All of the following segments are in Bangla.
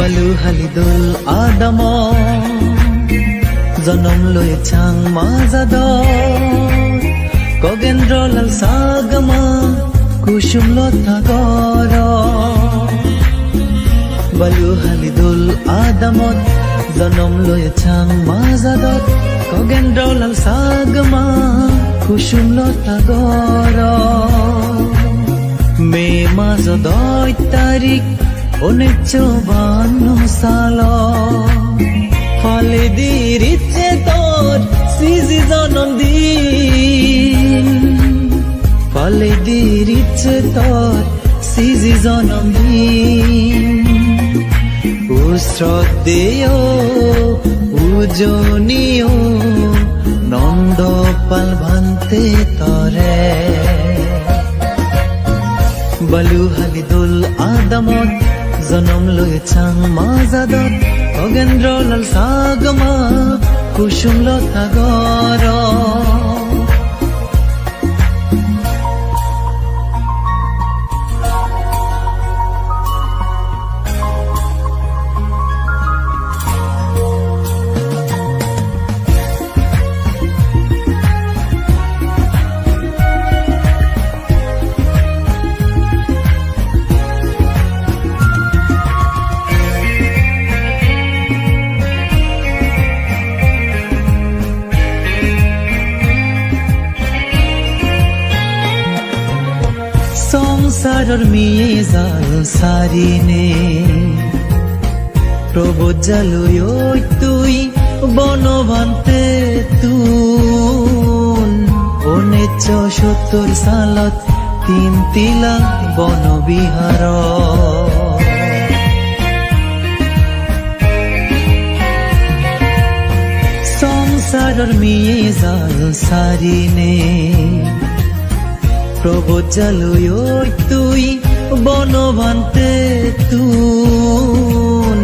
বালুহালি দোল আদম জনম লৈ চাং মাজাদ কগেন্দ্ৰলাল সাগমা কুসুম লতা গৰ বালুহালি দোল আদমত জনম লৈ চাং মাজাদত কগেন্দ্ৰলাল সাগমা কুসুম লতা গৰ মে মাজ 10 তাৰিখ 1952 সাল খালেদির ইচ্ছে তোর সিজি জন্মদিন খালেদির ইচ্ছে তোর সিজি জন্মদিন শ্রদ্ধেয় পূজনীয় নন্দপাল ভান্তে তরে বালুহালি দোল আদমত জনম লৈ চাং মাজাদত খগেন্দ্ৰলাল সাগমা কুসুম লতা গৰ সংসাৰৰ মিয়েজাল সারিনে প্রবোজালুই তুই বনভান্তে তুন 1970 সালত 3 তিলা বনবিহার সংসাৰৰ মিয়েজাল সারিনে প্রবোজালুই তুই বনভান্তে তুন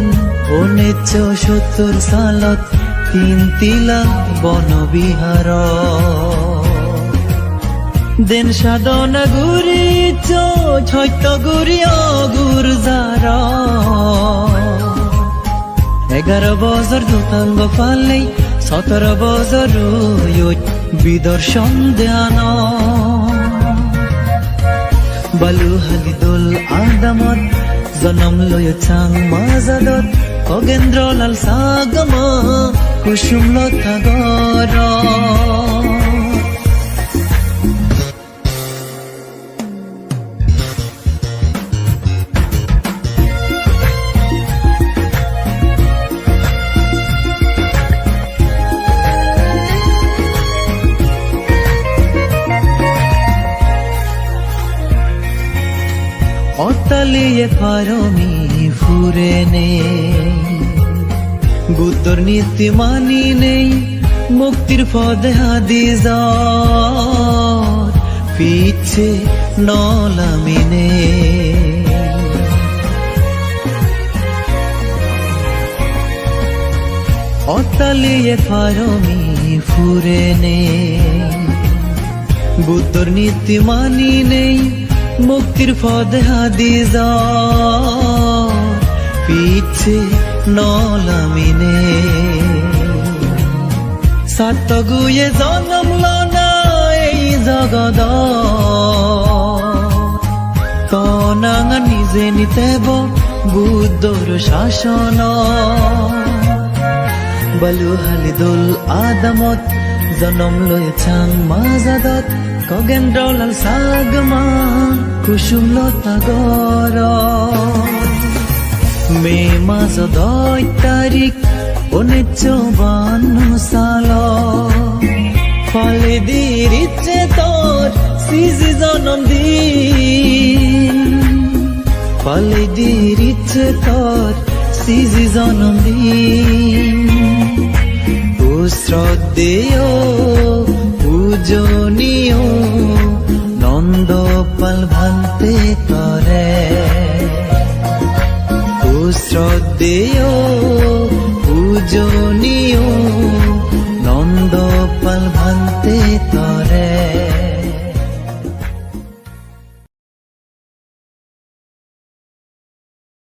1970 সালত 3 তিলা বনবিহার দেন সাধনা গুরি ছয়ত গুরি অগুর যার 11 বছর দুতাঙ্গ ফালেই 17 বছর বিদর্শন ধ্যান বালুহালি দোল আদমত জনম লৈ চাং মাজাদত খগেন্দ্ৰলাল সাগমা কুসুম লতা গৰ অতালিয়ে ফারমি ফুরে নেই বুদ্ধর নীতি মানি নেই মুক্তির পদে হাদিস পিছে নলামি নেই অতালিয়ে ফারমি ফুরে নেই বুদ্ধর নীতি মানি নেই মুক্তির পদে হাদিস পিছে নলামি নেই সাতগুয়ে জন্ম লনা এই জগদ তনাঙা নিজে নিতেব বুদ্ধর শাসন বালুহালি দোল আদমত জনম লৈ চাং মাজাদত খগেন্দ্ৰলাল সাগমা কুসুম লতা গৰ মে মাজ 10 তাৰিখ 1952 সাল খালেদির ইচ্ছে তোর সিজি জন্মদিন খালেদির ইচ্ছে তোর সিজি জন্মদিন শ্রদ্ধেয় পূজনীয় নন্দপাল ভান্তে তরে শ্রদ্ধেয় পূজনীয়